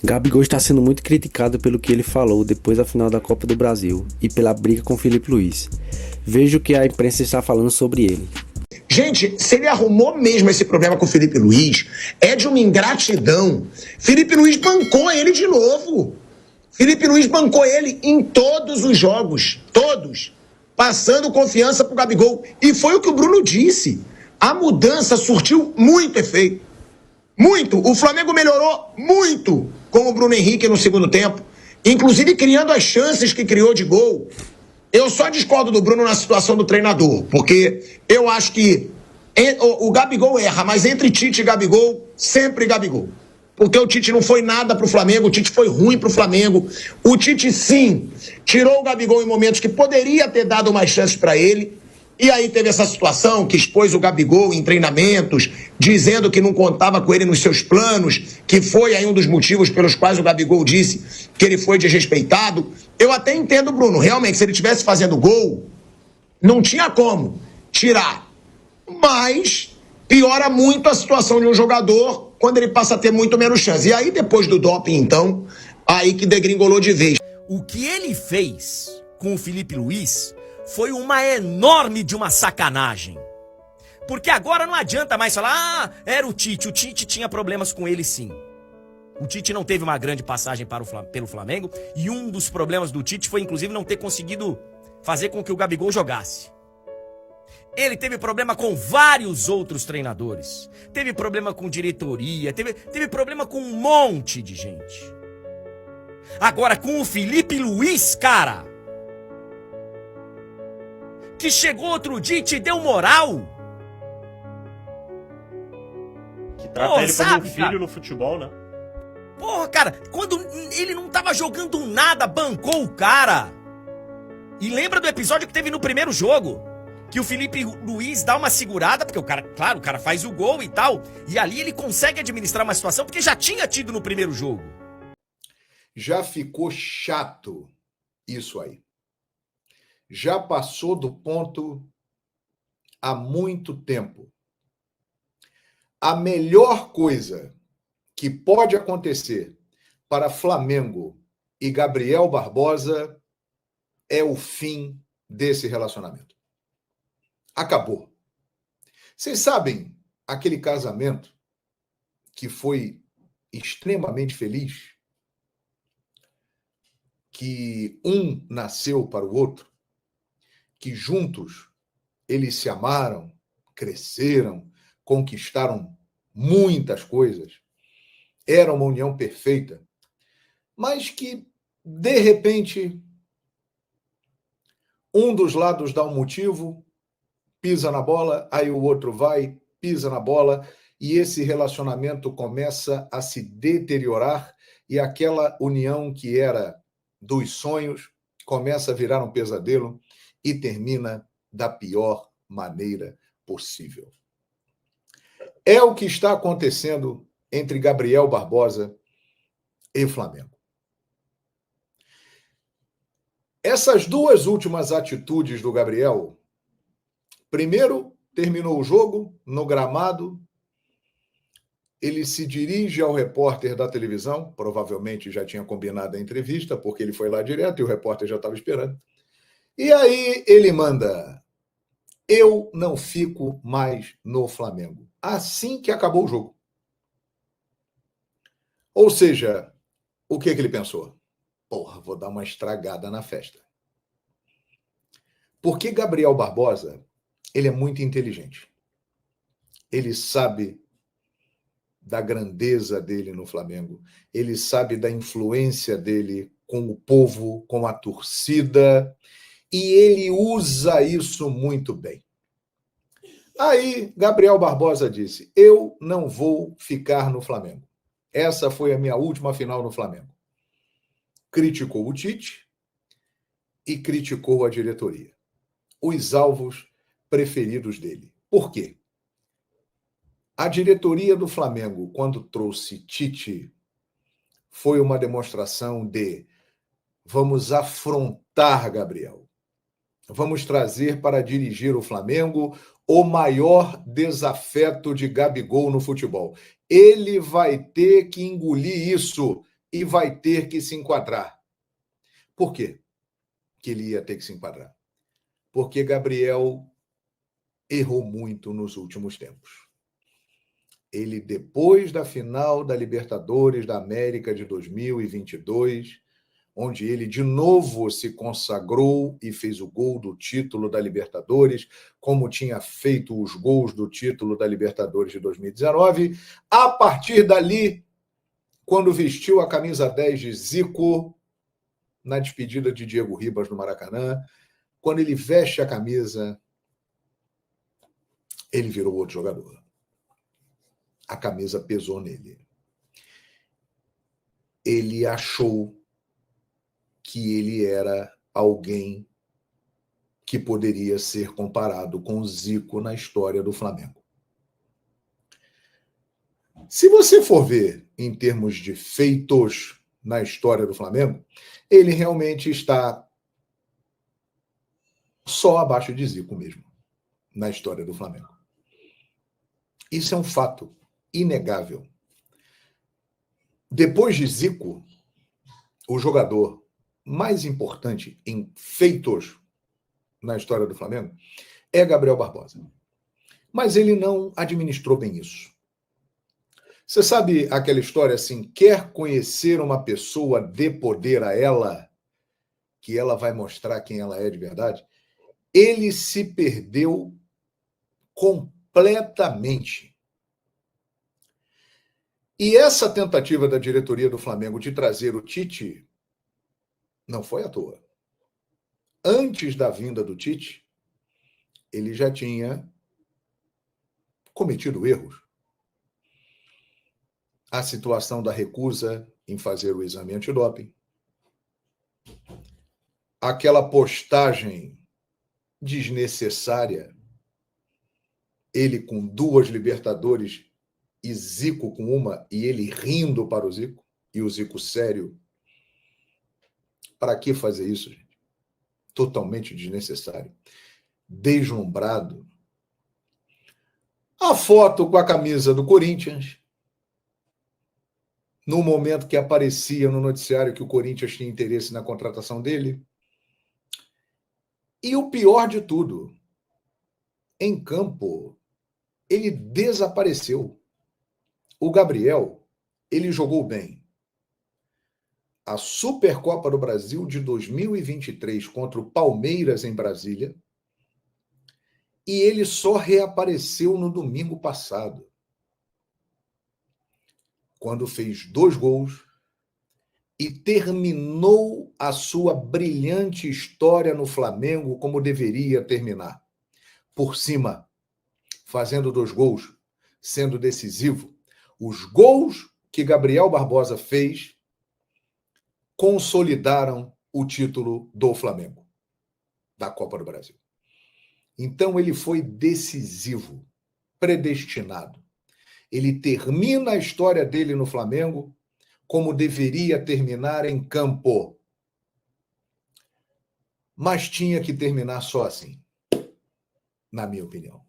Gabigol está sendo muito criticado pelo que ele falou depois da final da Copa do Brasil e pela briga com Felipe Luiz. Veja o que a imprensa está falando sobre ele. Gente, se ele arrumou mesmo esse problema com o Felipe Luiz, é de uma ingratidão. Felipe Luiz bancou ele de novo. Felipe Luiz bancou ele em todos os jogos, todos, passando confiança pro Gabigol. E foi o que o Bruno disse. A mudança surtiu muito efeito. Muito. O Flamengo melhorou muito com o Bruno Henrique no segundo tempo, inclusive criando as chances que criou de gol. Eu só discordo do Bruno na situação do treinador, porque eu acho que o Gabigol erra, mas entre Tite e Gabigol, sempre Gabigol. Porque o Tite não foi nada pro Flamengo, o Tite foi ruim pro Flamengo. O Tite, sim, tirou o Gabigol em momentos que poderia ter dado mais chances para ele. E aí teve essa situação que expôs o Gabigol em treinamentos, dizendo que não contava com ele nos seus planos, que foi aí um dos motivos pelos quais o Gabigol disse que ele foi desrespeitado. Eu até entendo, Bruno, realmente, se ele estivesse fazendo gol, não tinha como tirar. Mas piora muito a situação de um jogador quando ele passa a ter muito menos chance. E aí, depois do doping, então, aí que degringolou de vez. O que ele fez com o Felipe Luiz foi uma enorme de uma sacanagem. Porque agora não adianta mais falar, era o Tite tinha problemas com ele sim. O Tite não teve uma grande passagem pelo Flamengo, e um dos problemas do Tite foi inclusive não ter conseguido fazer com que o Gabigol jogasse. Ele teve problema com vários outros treinadores, teve problema com diretoria, teve problema com um monte de gente. Agora com o Felipe Luiz, cara, que chegou outro dia e te deu moral. Que trata ele como um filho no futebol, né? Porra, cara, quando ele não tava jogando nada, bancou o cara. E lembra do episódio que teve no primeiro jogo? Que o Felipe Luiz dá uma segurada, porque o cara, claro, o cara faz o gol e tal, e ali ele consegue administrar uma situação, porque já tinha tido no primeiro jogo. Já ficou chato isso aí. Já passou do ponto há muito tempo. A melhor coisa que pode acontecer para Flamengo e Gabriel Barbosa é o fim desse relacionamento. Acabou. Vocês sabem aquele casamento que foi extremamente feliz? Que um nasceu para o outro? Que juntos eles se amaram, cresceram, conquistaram muitas coisas. Era uma união perfeita, mas que, de repente, um dos lados dá um motivo, pisa na bola, aí o outro vai, pisa na bola, e esse relacionamento começa a se deteriorar, e aquela união que era dos sonhos começa a virar um pesadelo, e termina da pior maneira possível. É o que está acontecendo entre Gabriel Barbosa e Flamengo. Essas duas últimas atitudes do Gabriel, primeiro, terminou o jogo no gramado, ele se dirige ao repórter da televisão, provavelmente já tinha combinado a entrevista, porque ele foi lá direto e o repórter já estava esperando. E aí ele manda: eu não fico mais no Flamengo. Assim que acabou o jogo. Ou seja, o que ele pensou? Porra, vou dar uma estragada na festa. Porque Gabriel Barbosa, ele é muito inteligente. Ele sabe da grandeza dele no Flamengo. Ele sabe da influência dele com o povo, com a torcida. E ele usa isso muito bem. Aí, Gabriel Barbosa disse: eu não vou ficar no Flamengo. Essa foi a minha última final no Flamengo. Criticou o Tite e criticou a diretoria. Os alvos preferidos dele. Por quê? A diretoria do Flamengo, quando trouxe Tite, foi uma demonstração de: vamos afrontar Gabriel. Vamos trazer para dirigir o Flamengo o maior desafeto de Gabigol no futebol. Ele vai ter que engolir isso. e vai ter que se enquadrar. Por quê que ele ia ter que se enquadrar? Porque Gabriel errou muito nos últimos tempos. Ele, depois da final da Libertadores da América de 2022, onde ele de novo se consagrou e fez o gol do título da Libertadores, como tinha feito os gols do título da Libertadores de 2019, a partir dali, quando vestiu a camisa 10 de Zico, na despedida de Diego Ribas no Maracanã, quando ele veste a camisa, ele virou outro jogador. A camisa pesou nele. Ele achou que ele era alguém que poderia ser comparado com o Zico na história do Flamengo. Se você for ver em termos de feitos na história do Flamengo, ele realmente está só abaixo de Zico mesmo, na história do Flamengo. Isso é um fato inegável. Depois de Zico, o jogador mais importante em feitos na história do Flamengo é Gabriel Barbosa. Mas ele não administrou bem isso. Você sabe aquela história assim, quer conhecer uma pessoa, dê poder a ela, que ela vai mostrar quem ela é de verdade? Ele se perdeu completamente. E essa tentativa da diretoria do Flamengo de trazer o Tite não foi à toa. Antes da vinda do Tite, ele já tinha cometido erros. A situação da recusa em fazer o exame antidoping, aquela postagem desnecessária, ele com 2 Libertadores e Zico com uma, e ele rindo para o Zico, e o Zico sério. Para que fazer isso, gente? Totalmente desnecessário. Deslumbrado. A foto com a camisa do Corinthians, no momento que aparecia no noticiário que o Corinthians tinha interesse na contratação dele. E o pior de tudo, em campo, ele desapareceu. O Gabriel, ele jogou bem a Supercopa do Brasil de 2023 contra o Palmeiras em Brasília, e ele só reapareceu no domingo passado, quando fez 2 gols e terminou a sua brilhante história no Flamengo como deveria terminar. Por cima, fazendo 2 gols, sendo decisivo. Os gols que Gabriel Barbosa fez consolidaram o título do Flamengo, da Copa do Brasil. Então ele foi decisivo, predestinado. Ele termina a história dele no Flamengo como deveria terminar em campo. Mas tinha que terminar só assim, na minha opinião.